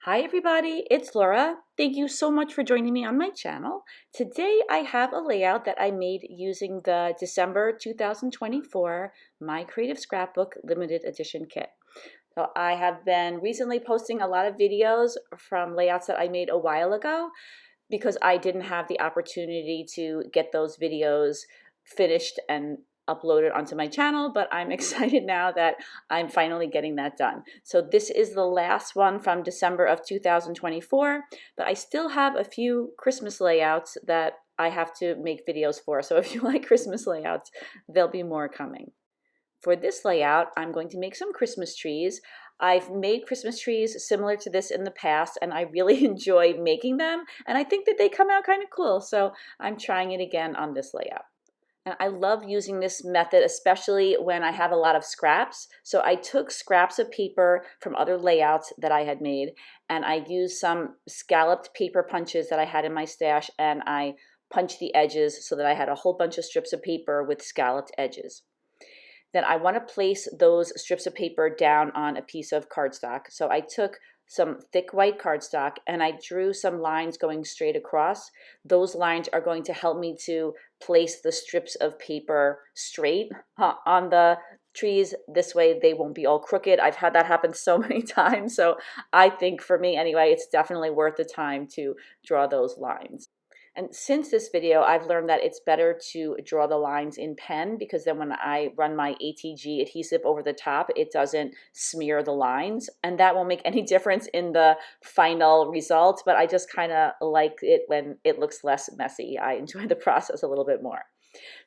Hi everybody, it's Laura. Thank you so much for joining me on my channel. Today I have a layout that I made using the December 2024 My Creative Scrapbook Limited Edition kit. So I have been recently posting a lot of videos from layouts that I made a while ago because I didn't have the opportunity to get those videos finished and uploaded onto my channel, but I'm excited now that I'm finally getting that done. So this is the last one from December of 2024, but I still have a few Christmas layouts that I have to make videos for. So if you like Christmas layouts, there'll be more coming. For this layout, I'm going to make some Christmas trees. I've made Christmas trees similar to this in the past, and I really enjoy making them, and I think that they come out kind of cool, so I'm trying it again on this layout. And I love using this method, especially when I have a lot of scraps. So I took scraps of paper from other layouts that I had made, and I used some scalloped paper punches that I had in my stash, and I punched the edges so that I had a whole bunch of strips of paper with scalloped edges. Then I want to place those strips of paper down on a piece of cardstock. So I took some thick white cardstock and I drew some lines going straight across. Those lines are going to help me to place the strips of paper straight on the trees. This way they won't be all crooked. I've had that happen so many times. So I think for me anyway, it's definitely worth the time to draw those lines. And since this video, I've learned that it's better to draw the lines in pen because then when I run my ATG adhesive over the top, it doesn't smear the lines. And that won't make any difference in the final result, but I just kind of like it when it looks less messy. I enjoy the process a little bit more.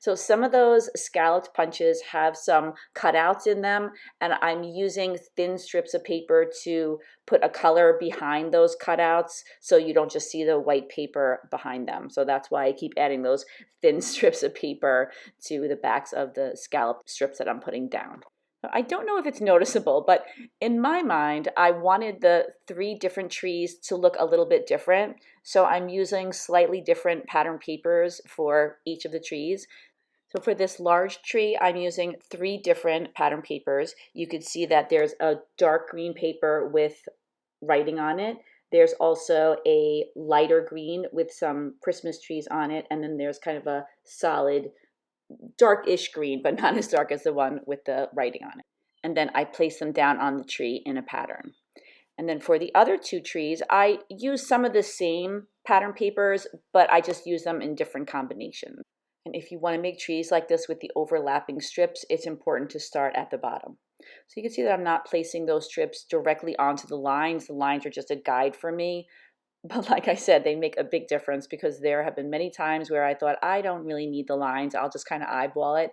So some of those scalloped punches have some cutouts in them, and I'm using thin strips of paper to put a color behind those cutouts so you don't just see the white paper behind them. So that's why I keep adding those thin strips of paper to the backs of the scalloped strips that I'm putting down. I don't know if it's noticeable, but in my mind, I wanted the three different trees to look a little bit different. So I'm using slightly different pattern papers for each of the trees. So for this large tree, I'm using three different pattern papers. You could see that there's a dark green paper with writing on it. There's also a lighter green with some Christmas trees on it. And then there's kind of a solid darkish green, but not as dark as the one with the writing on it. And then I place them down on the tree in a pattern. And then for the other two trees, I use some of the same pattern papers, but I just use them in different combinations. And if you want to make trees like this with the overlapping strips, it's important to start at the bottom. So you can see that I'm not placing those strips directly onto the lines. The lines are just a guide for me. But like I said, they make a big difference because there have been many times where I thought, I don't really need the lines. I'll just kind of eyeball it.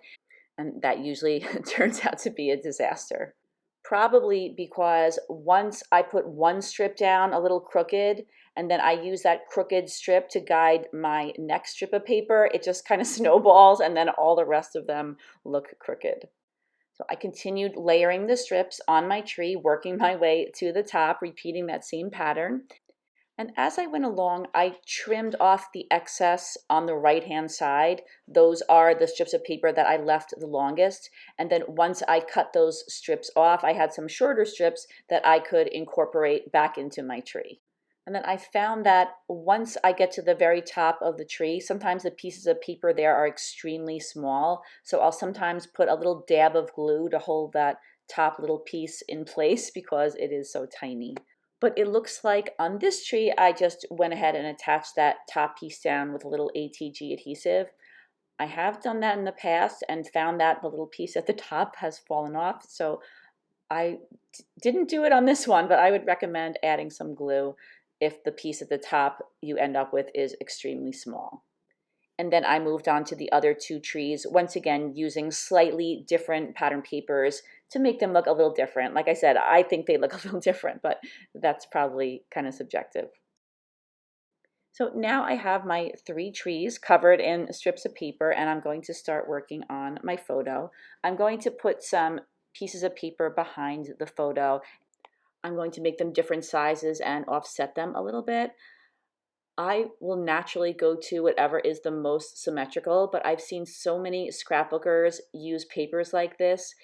And that usually turns out to be a disaster. Probably because once I put one strip down a little crooked, and then I use that crooked strip to guide my next strip of paper, it just kind of snowballs and then all the rest of them look crooked. So I continued layering the strips on my tree, working my way to the top, repeating that same pattern. And as I went along, I trimmed off the excess on the right-hand side. Those are the strips of paper that I left the longest. And then once I cut those strips off, I had some shorter strips that I could incorporate back into my tree. And then I found that once I get to the very top of the tree, sometimes the pieces of paper there are extremely small. So I'll sometimes put a little dab of glue to hold that top little piece in place because it is so tiny. But it looks like on this tree, I just went ahead and attached that top piece down with a little ATG adhesive. I have done that in the past and found that the little piece at the top has fallen off. So I didn't do it on this one, but I would recommend adding some glue if the piece at the top you end up with is extremely small. And then I moved on to the other two trees, once again using slightly different pattern papers to make them look a little different. Like I said, I think they look a little different, but that's probably kind of subjective. So now I have my three trees covered in strips of paper, and I'm going to start working on my photo. I'm going to put some pieces of paper behind the photo. I'm going to make them different sizes and offset them a little bit. I will naturally go to whatever is the most symmetrical, but I've seen so many scrapbookers use papers like this.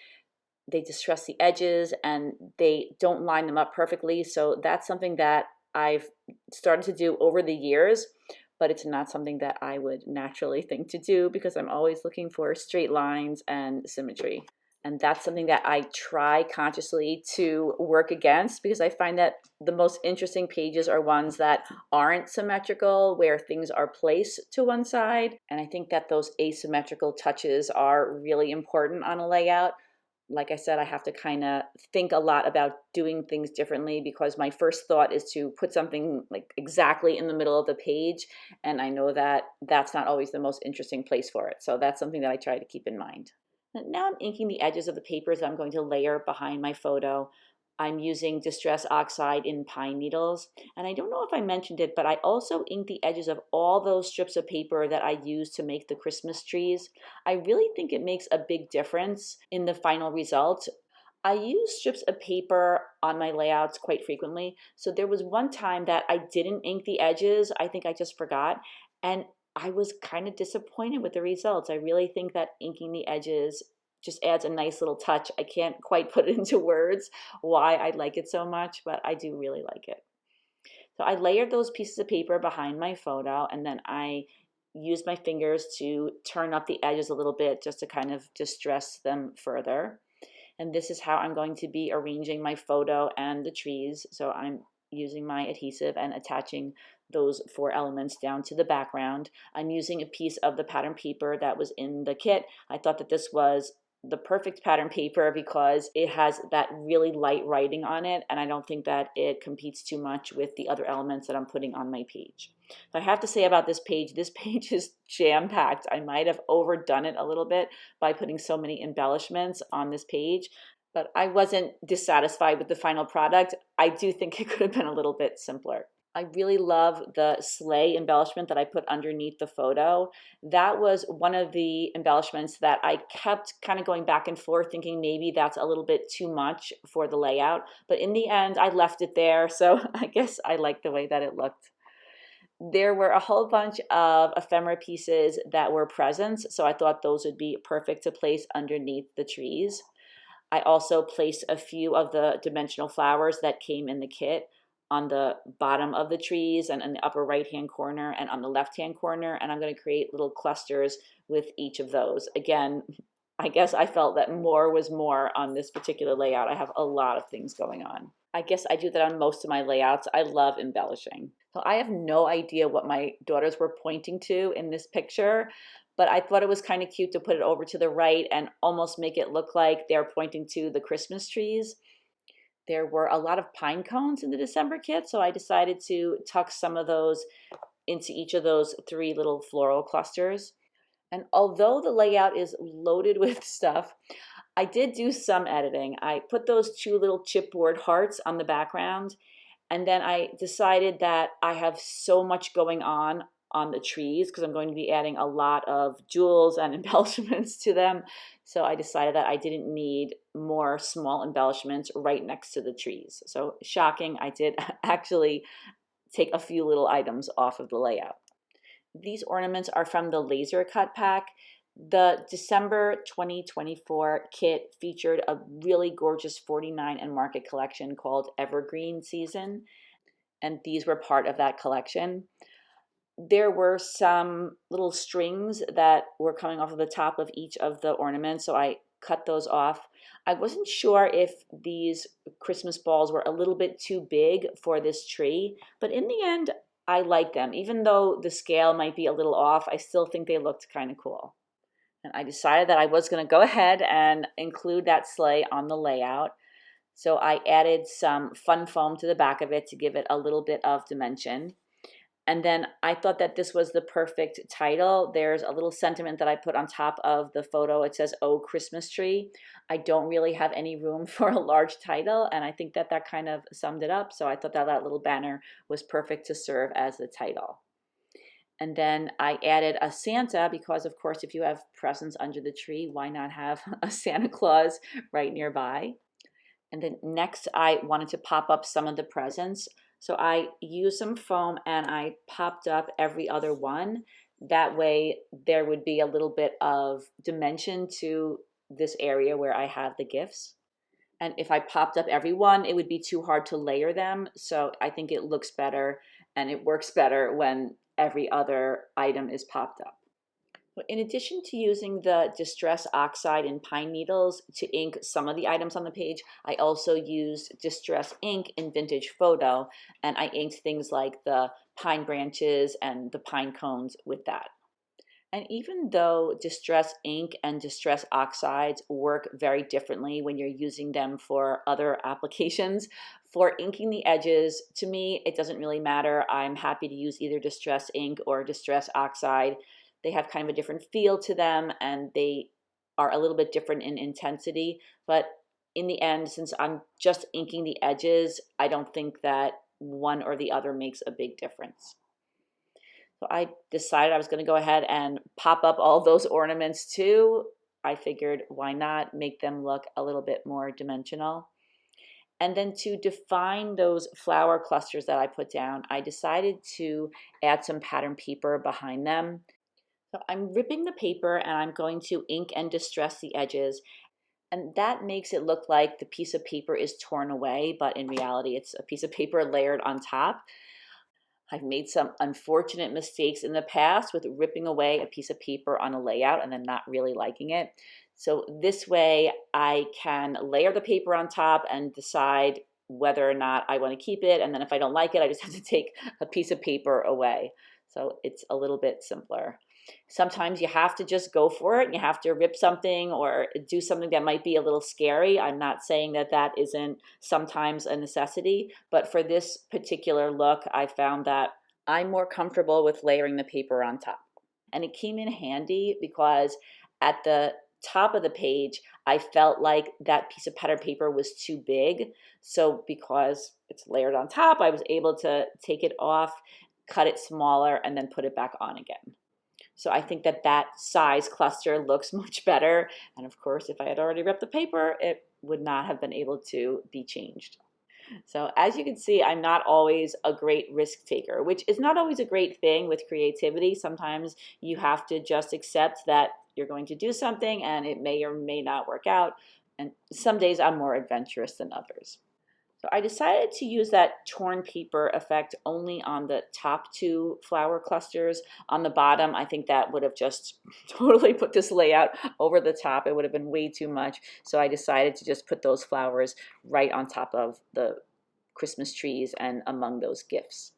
They distress the edges and they don't line them up perfectly. So that's something that I've started to do over the years, but it's not something that I would naturally think to do because I'm always looking for straight lines and symmetry. And that's something that I try consciously to work against, because I find that the most interesting pages are ones that aren't symmetrical, where things are placed to one side. And I think that those asymmetrical touches are really important on a layout. Like I said, I have to kind of think a lot about doing things differently, because my first thought is to put something like exactly in the middle of the page. And I know that that's not always the most interesting place for it. So that's something that I try to keep in mind. Now I'm inking the edges of the papers that I'm going to layer behind my photo. I'm using Distress Oxide in pine needles. And I don't know if I mentioned it, but I also inked the edges of all those strips of paper that I used to make the Christmas trees. I really think it makes a big difference in the final result. I use strips of paper on my layouts quite frequently. So there was one time that I didn't ink the edges. I think I just forgot. And I was kind of disappointed with the results. I really think that inking the edges just adds a nice little touch. I can't quite put it into words why I like it so much, but I do really like it. So I layered those pieces of paper behind my photo, and then I used my fingers to turn up the edges a little bit just to kind of distress them further. And this is how I'm going to be arranging my photo and the trees. So I'm using my adhesive and attaching those 4 elements down to the background. I'm using a piece of the pattern paper that was in the kit. I thought that this was the perfect pattern paper because it has that really light writing on it, and I don't think that it competes too much with the other elements that I'm putting on my page. So I have to say about this page is jam-packed. I might have overdone it a little bit by putting so many embellishments on this page, but I wasn't dissatisfied with the final product. I do think it could have been a little bit simpler. I really love the sleigh embellishment that I put underneath the photo. That was one of the embellishments that I kept kind of going back and forth thinking maybe that's a little bit too much for the layout. But in the end, I left it there. So I guess I like the way that it looked. There were a whole bunch of ephemera pieces that were presents. So I thought those would be perfect to place underneath the trees. I also placed a few of the dimensional flowers that came in the kit on the bottom of the trees and in the upper right hand corner and on the left hand corner, and I'm going to create little clusters with each of those. Again, I guess I felt that more was more on this particular layout. I have a lot of things going on. I guess I do that on most of my layouts. I love embellishing. So I have no idea what my daughters were pointing to in this picture, but I thought it was kind of cute to put it over to the right and almost make it look like they're pointing to the Christmas trees. There were a lot of pine cones in the December kit, so I decided to tuck some of those into each of those 3 little floral clusters. And although the layout is loaded with stuff, I did do some editing. I put those 2 little chipboard hearts on the background, and then I decided that I have so much going on the trees because I'm going to be adding a lot of jewels and embellishments to them. So I decided that I didn't need more small embellishments right next to the trees. So shocking, I did actually take a few little items off of the layout. These ornaments are from the laser cut pack. The December 2024 kit featured a really gorgeous 49 and market collection called Evergreen Season, and these were part of that collection. There were some little strings that were coming off of the top of each of the ornaments, so I cut those off. I wasn't sure if these Christmas balls were a little bit too big for this tree, but in the end, I like them. Even though the scale might be a little off, I still think they looked kind of cool. And I decided that I was going to go ahead and include that sleigh on the layout. So I added some fun foam to the back of it to give it a little bit of dimension. And then I thought that this was the perfect title. There's a little sentiment that I put on top of the photo. It says, "Oh, Christmas Tree." I don't really have any room for a large title, and I think that that kind of summed it up. So I thought that that little banner was perfect to serve as the title. And then I added a Santa because, of course, if you have presents under the tree, why not have a Santa Claus right nearby? And then next, I wanted to pop up some of the presents. So I used some foam and I popped up every other one. That way there would be a little bit of dimension to this area where I have the gifts. And if I popped up every one, it would be too hard to layer them. So I think it looks better and it works better when every other item is popped up. In addition to using the Distress Oxide and pine needles to ink some of the items on the page, I also used Distress ink in Vintage Photo, and I inked things like the pine branches and the pine cones with that. And even though Distress ink and Distress oxides work very differently when you're using them for other applications, for inking the edges, to me, it doesn't really matter. I'm happy to use either Distress ink or Distress oxide. They have kind of a different feel to them, and they are a little bit different in intensity. But in the end, since I'm just inking the edges, I don't think that one or the other makes a big difference. So I decided I was going to go ahead and pop up all those ornaments too. I figured why not make them look a little bit more dimensional. And then to define those flower clusters that I put down, I decided to add some pattern paper behind them. So I'm ripping the paper and I'm going to ink and distress the edges. And that makes it look like the piece of paper is torn away, but in reality, it's a piece of paper layered on top. I've made some unfortunate mistakes in the past with ripping away a piece of paper on a layout and then not really liking it. So this way I can layer the paper on top and decide whether or not I want to keep it. And then if I don't like it, I just have to take a piece of paper away. So it's a little bit simpler. Sometimes you have to just go for it. You have to rip something or do something that might be a little scary. I'm not saying that that isn't sometimes a necessity, but for this particular look, I found that I'm more comfortable with layering the paper on top. And it came in handy because at the top of the page, I felt like that piece of pattern paper was too big. So because it's layered on top, I was able to take it off, cut it smaller, and then put it back on again. So I think that that size cluster looks much better. And of course, if I had already ripped the paper, it would not have been able to be changed. So as you can see, I'm not always a great risk taker, which is not always a great thing with creativity. Sometimes you have to just accept that you're going to do something and it may or may not work out. And some days I'm more adventurous than others. So I decided to use that torn paper effect only on the top two flower clusters. On the bottom, I think that would have just totally put this layout over the top. It would have been way too much. So I decided to just put those flowers right on top of the Christmas trees and among those gifts.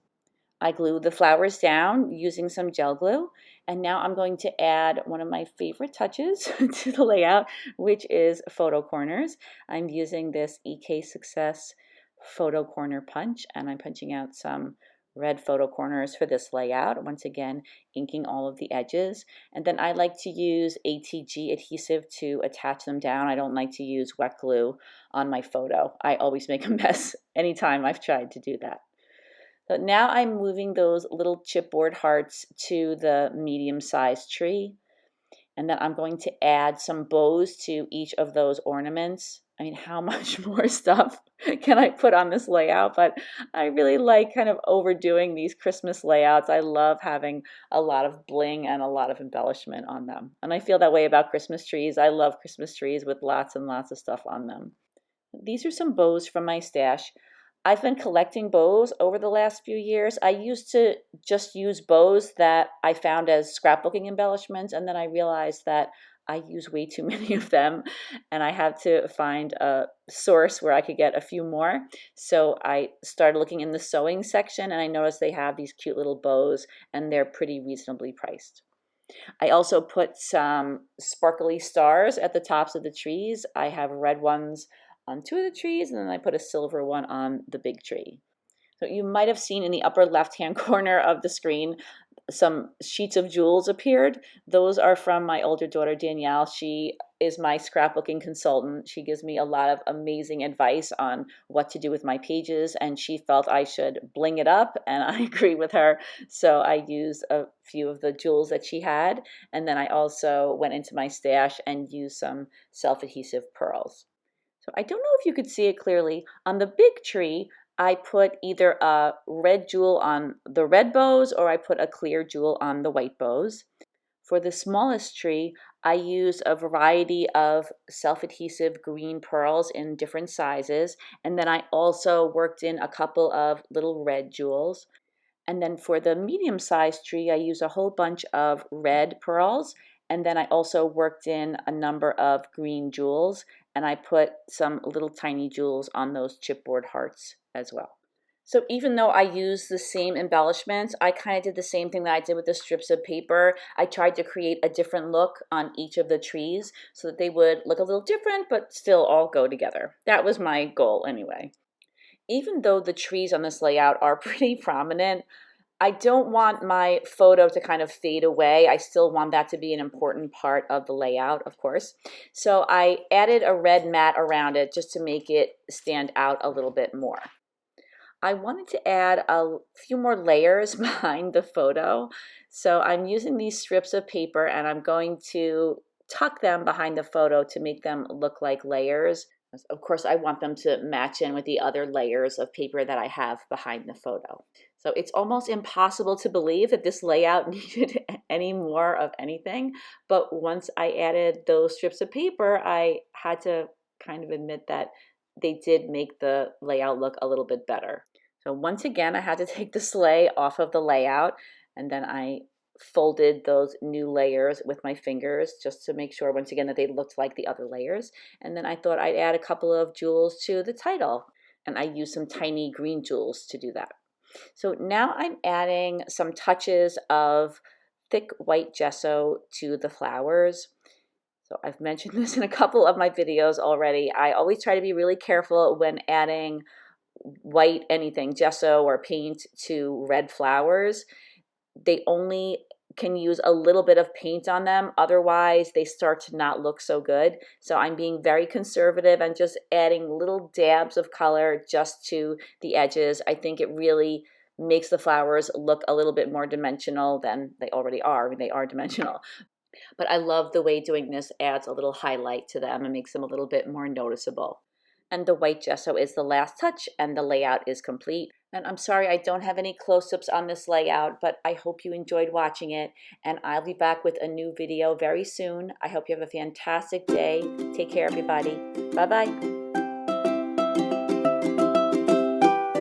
I glued the flowers down using some gel glue, and now I'm going to add one of my favorite touches to the layout, which is photo corners. I'm using this EK Success photo corner punch, and I'm punching out some red photo corners for this layout. Once again, inking all of the edges. And then I like to use ATG adhesive to attach them down. I don't like to use wet glue on my photo. I always make a mess anytime I've tried to do that. So now I'm moving those little chipboard hearts to the medium-sized tree. And then I'm going to add some bows to each of those ornaments. I mean, how much more stuff can I put on this layout? But I really like kind of overdoing these Christmas layouts. I love having a lot of bling and a lot of embellishment on them. And I feel that way about Christmas trees. I love Christmas trees with lots and lots of stuff on them. These are some bows from my stash. I've been collecting bows over the last few years. I used to just use bows that I found as scrapbooking embellishments, and then I realized that I use way too many of them, and I had to find a source where I could get a few more. So I started looking in the sewing section, and I noticed they have these cute little bows, and they're pretty reasonably priced. I also put some sparkly stars at the tops of the trees. I have red ones on two of the trees, and then I put a silver one on the big tree. So you might have seen in the upper left-hand corner of the screen, some sheets of jewels appeared. Those are from my older daughter, Danielle. She is my scrapbooking consultant. She gives me a lot of amazing advice on what to do with my pages, and she felt I should bling it up, and I agree with her. So I used a few of the jewels that she had, and then I also went into my stash and used some self-adhesive pearls. So I don't know if you could see it clearly. On the big tree, I put either a red jewel on the red bows or I put a clear jewel on the white bows. For the smallest tree, I used a variety of self-adhesive green pearls in different sizes, and then I also worked in a couple of little red jewels. And then for the medium-sized tree, I used a whole bunch of red pearls, and then I also worked in a number of green jewels, and I put some little tiny jewels on those chipboard hearts as well. So even though I used the same embellishments, I kind of did the same thing that I did with the strips of paper. I tried to create a different look on each of the trees so that they would look a little different, but still all go together. That was my goal anyway. Even though the trees on this layout are pretty prominent, I don't want my photo to kind of fade away. I still want that to be an important part of the layout, of course. So I added a red mat around it just to make it stand out a little bit more. I wanted to add a few more layers behind the photo. So I'm using these strips of paper and I'm going to tuck them behind the photo to make them look like layers. Of course, I want them to match in with the other layers of paper that I have behind the photo. So it's almost impossible to believe that this layout needed any more of anything. But once I added those strips of paper, I had to kind of admit that they did make the layout look a little bit better. So once again, I had to take the sleigh off of the layout, and then I folded those new layers with my fingers just to make sure once again that they looked like the other layers. And then I thought I'd add a couple of jewels to the title, and I used some tiny green jewels to do that. So now I'm adding some touches of thick white gesso to the flowers. So I've mentioned this in a couple of my videos already. I always try to be really careful when adding white anything, gesso or paint, to red flowers. They only can use a little bit of paint on them, otherwise they start to not look so good. So I'm being very conservative and just adding little dabs of color just to the edges. I think it really makes the flowers look a little bit more dimensional than they already are. I mean, they are dimensional. But I love the way doing this adds a little highlight to them and makes them a little bit more noticeable. And the white gesso is the last touch and the layout is complete. And I'm sorry I don't have any close-ups on this layout, but I hope you enjoyed watching it, and I'll be back with a new video very soon. I hope you have a fantastic day. Take care, everybody. Bye-bye.